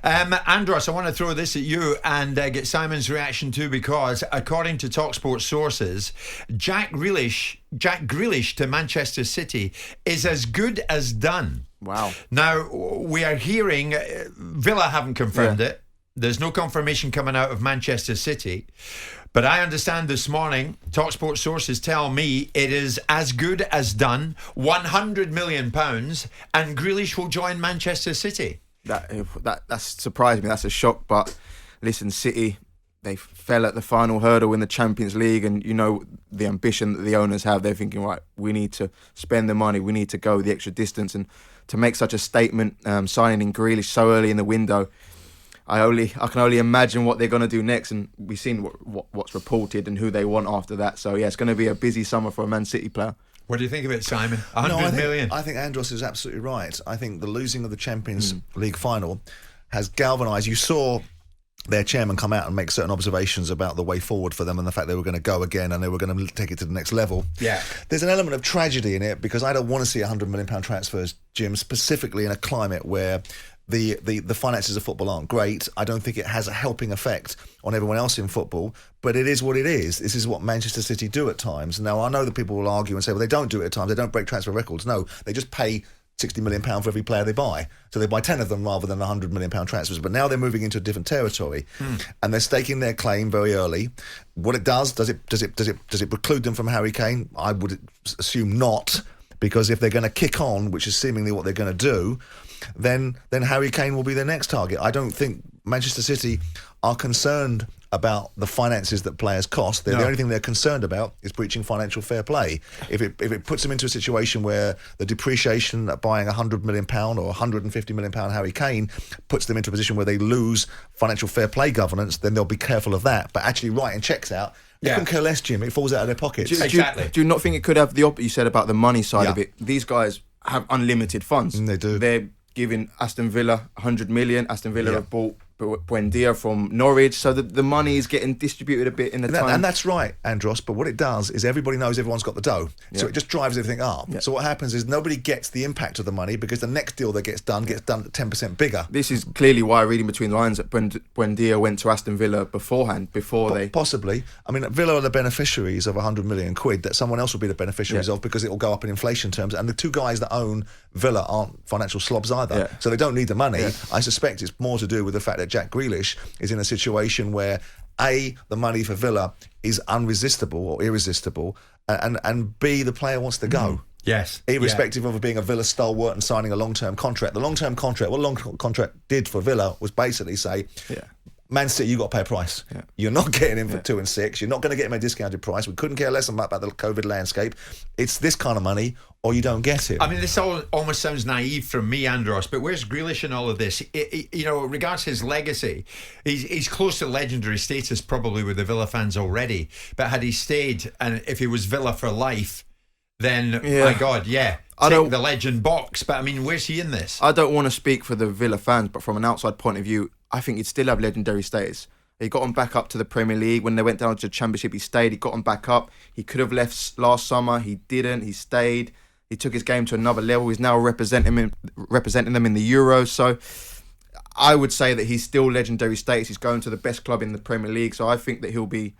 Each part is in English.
Andros, I want to throw this at you and get Simon's reaction too, because according to talkSPORT sources, Jack Grealish to Manchester City is as good as done. Wow. Now, we are hearing, Villa haven't confirmed it. There's no confirmation coming out of Manchester City. But I understand this morning, talkSPORT sources tell me it is as good as done, £100 million, and Grealish will join Manchester City. That's surprised me. That's a shock. But listen, City, they fell at the final hurdle in the Champions League, and you know the ambition that the owners have. They're thinking, right, we need to spend the money, we need to go the extra distance, and to make such a statement, signing in Grealish so early in the window, I can only imagine what they're going to do next, and we've seen what's reported and who they want after that. So yeah, it's going to be a busy summer for a Man City player. What do you think of it, Simon? $100 million. I think Andros is absolutely right. I think the losing of the Champions League final has galvanised. You saw their chairman come out and make certain observations about the way forward for them and the fact they were going to go again and they were going to take it to the next level. Yeah. There's an element of tragedy in it, because I don't want to see £100 million transfers, Jim, specifically in a climate where the finances of football aren't great. I don't think it has a helping effect on everyone else in football, but it is what it is. This is what Manchester City do at times. Now, I know that people will argue and say, well, they don't do it at times. They don't break transfer records. No, they just pay £60 million for every player they buy. So they buy 10 of them rather than £100 million transfers. But now they're moving into a different territory, and they're staking their claim very early. What it does it preclude them from Harry Kane? I would assume not, because if they're going to kick on, which is seemingly what they're going to do, then Harry Kane will be their next target. I don't think Manchester City are concerned about the finances that players cost. The only thing they're concerned about is breaching financial fair play. If it puts them into a situation where the depreciation of buying £100 million or £150 million Harry Kane puts them into a position where they lose financial fair play governance, then they'll be careful of that. But actually writing checks out, they couldn't care less, Jim. It falls out of their pockets. Do you not think it could have the opposite? You said about the money side of it. These guys have unlimited funds. They do. They're giving Aston Villa $100 million. Aston Villa have bought Buendia from Norwich, so the money is getting distributed a bit in the time. And that's right, Andros, but what it does is everybody knows everyone's got the dough, so it just drives everything up. So what happens is nobody gets the impact of the money, because the next deal that gets done at 10% bigger. This is clearly why, reading between the lines, that Buendia went to Aston Villa beforehand, they... Possibly. I mean, Villa are the beneficiaries of £100 million that someone else will be the beneficiaries of, because it will go up in inflation terms, and the two guys that own Villa aren't financial slobs either, so they don't need the money. I suspect it's more to do with the fact that Jack Grealish is in a situation where A, the money for Villa is unresistible or irresistible, and B, the player wants to go. Yes. Irrespective of being a Villa stalwart and signing a long-term contract. The long-term contract, what a long-term contract did for Villa was basically say, Man City, you've got to pay a price. You're not getting him for 2 and 6. You're not going to get him a discounted price. We couldn't care less about the COVID landscape. It's this kind of money, or you don't get it. I mean, this almost sounds naive from me, Andros, but where's Grealish in all of this? Regards his legacy, he's close to legendary status probably with the Villa fans already. But had he stayed, and if he was Villa for life, then, my God, tick the legend box. But I mean, where's he in this? I don't want to speak for the Villa fans, but from an outside point of view, I think he'd still have legendary status. He got him back up to the Premier League. When they went down to the Championship, he stayed. He got him back up. He could have left last summer. He didn't. He stayed. He took his game to another level. He's now representing them in the Euros. So I would say that he's still legendary status. He's going to the best club in the Premier League. So I think that he'll be.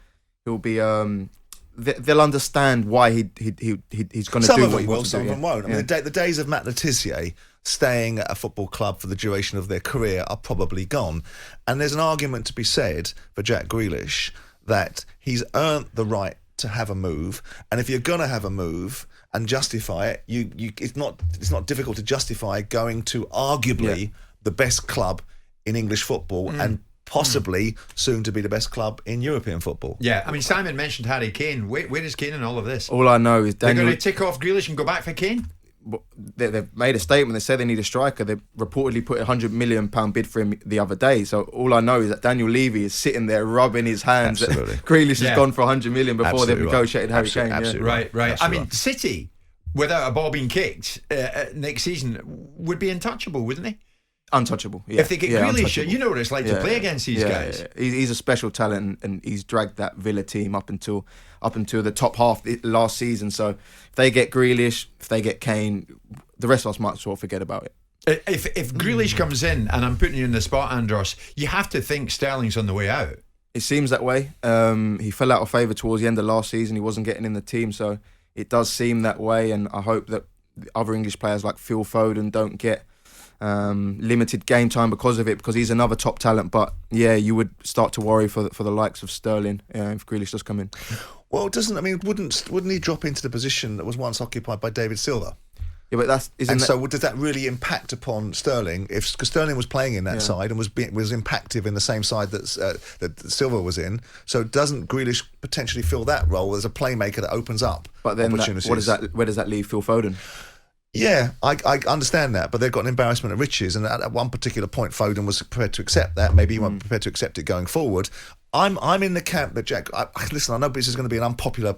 They'll understand why he's going to do what he wants to do. Some of them won't. I mean, the days of Matt Le Tissier staying at a football club for the duration of their career are probably gone. And there's an argument to be said for Jack Grealish that he's earned the right to have a move. And if you're going to have a move and justify it, it's not difficult to justify going to arguably the best club in English football and possibly soon to be the best club in European football. Yeah, I mean, Simon mentioned Harry Kane. Where is Kane in all of this? All I know is they're going to tick off Grealish and go back for Kane? They've made a statement. They said they need a striker. They reportedly put a £100 million bid for him the other day. So all I know is that Daniel Levy is sitting there rubbing his hands. Absolutely. Grealish has gone for £100 million before they've negotiated Harry Kane. Absolutely right. Absolutely I mean, City, without a ball being kicked next season, would be untouchable, wouldn't they? Untouchable. If they get Grealish, you know what it's like to play against these guys. He's a special talent, and he's dragged that Villa team up until the top half last season. So if they get Grealish, if they get Kane, the rest of us might as well forget about it. If Grealish comes in, and I'm putting you in the spot, Andros, you have to think Sterling's on the way out. It seems that way. He fell out of favour towards the end of last season. He wasn't getting in the team, so it does seem that way. And I hope that other English players like Phil Foden don't get limited game time because of it, because he's another top talent. But yeah, you would start to worry for the likes of Sterling if Grealish does come in. Well, wouldn't he drop into the position that was once occupied by David Silva? Yeah, but so does that really impact upon Sterling? Because Sterling was playing in that side and was impactive in the same side that Silva was in. So doesn't Grealish potentially fill that role as a playmaker that opens up opportunities? Where does that leave Phil Foden? Yeah, I understand that, but they've got an embarrassment of riches, and at one particular point, Foden was prepared to accept that. Maybe he won't be prepared to accept it going forward. I'm in the camp that Jack. Listen, I know this is going to be an unpopular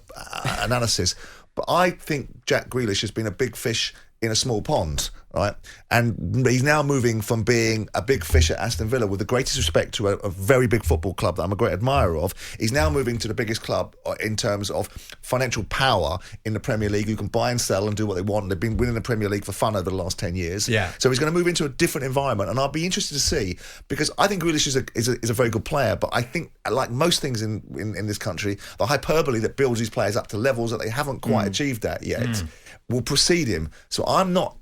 analysis, but I think Jack Grealish has been a big fish in a small pond, right? And he's now moving from being a big fish at Aston Villa, with the greatest respect to a very big football club that I'm a great admirer of. He's now moving to the biggest club in terms of financial power in the Premier League, who can buy and sell and do what they want. They've been winning the Premier League for fun over the last 10 years. Yeah. So he's going to move into a different environment, and I'll be interested to see, because I think Grealish is a very good player, but I think, like most things in this country, the hyperbole that builds these players up to levels that they haven't quite achieved at yet will precede him. So I'm not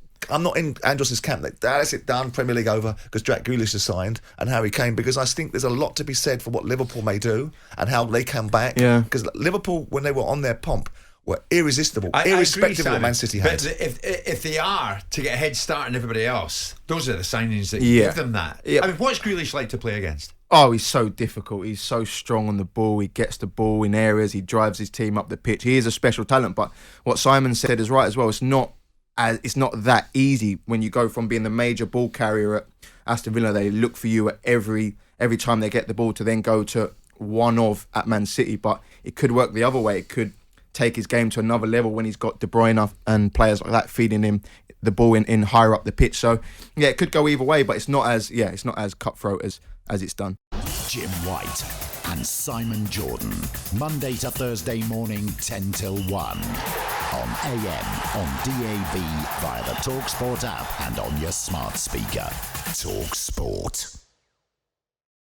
in Andros's camp that that's it, done, Premier League over, because Jack Grealish has signed and Harry Kane, because I think there's a lot to be said for what Liverpool may do and how they come back. Yeah. Because Liverpool, when they were on their pomp, were irresistible, irrespective of what Man City had. But if they are to get a head start on everybody else, those are the signings that give them that. Yeah. I mean, what's Grealish like to play against? Oh, he's so difficult. He's so strong on the ball. He gets the ball in areas. He drives his team up the pitch. He is a special talent. But what Simon said is right as well. It's not that easy when you go from being the major ball carrier at Aston Villa. They look for you at every time they get the ball, to then go to one of at Man City. But it could work the other way. It could take his game to another level when he's got De Bruyne and players like that feeding him the ball in higher up the pitch. So yeah, it could go either way, but it's not as cutthroat as it's done. Jim White and Simon Jordan, Monday to Thursday morning, 10 till 1 on AM, on DAB, via the talkSPORT app and on your smart speaker. talkSPORT.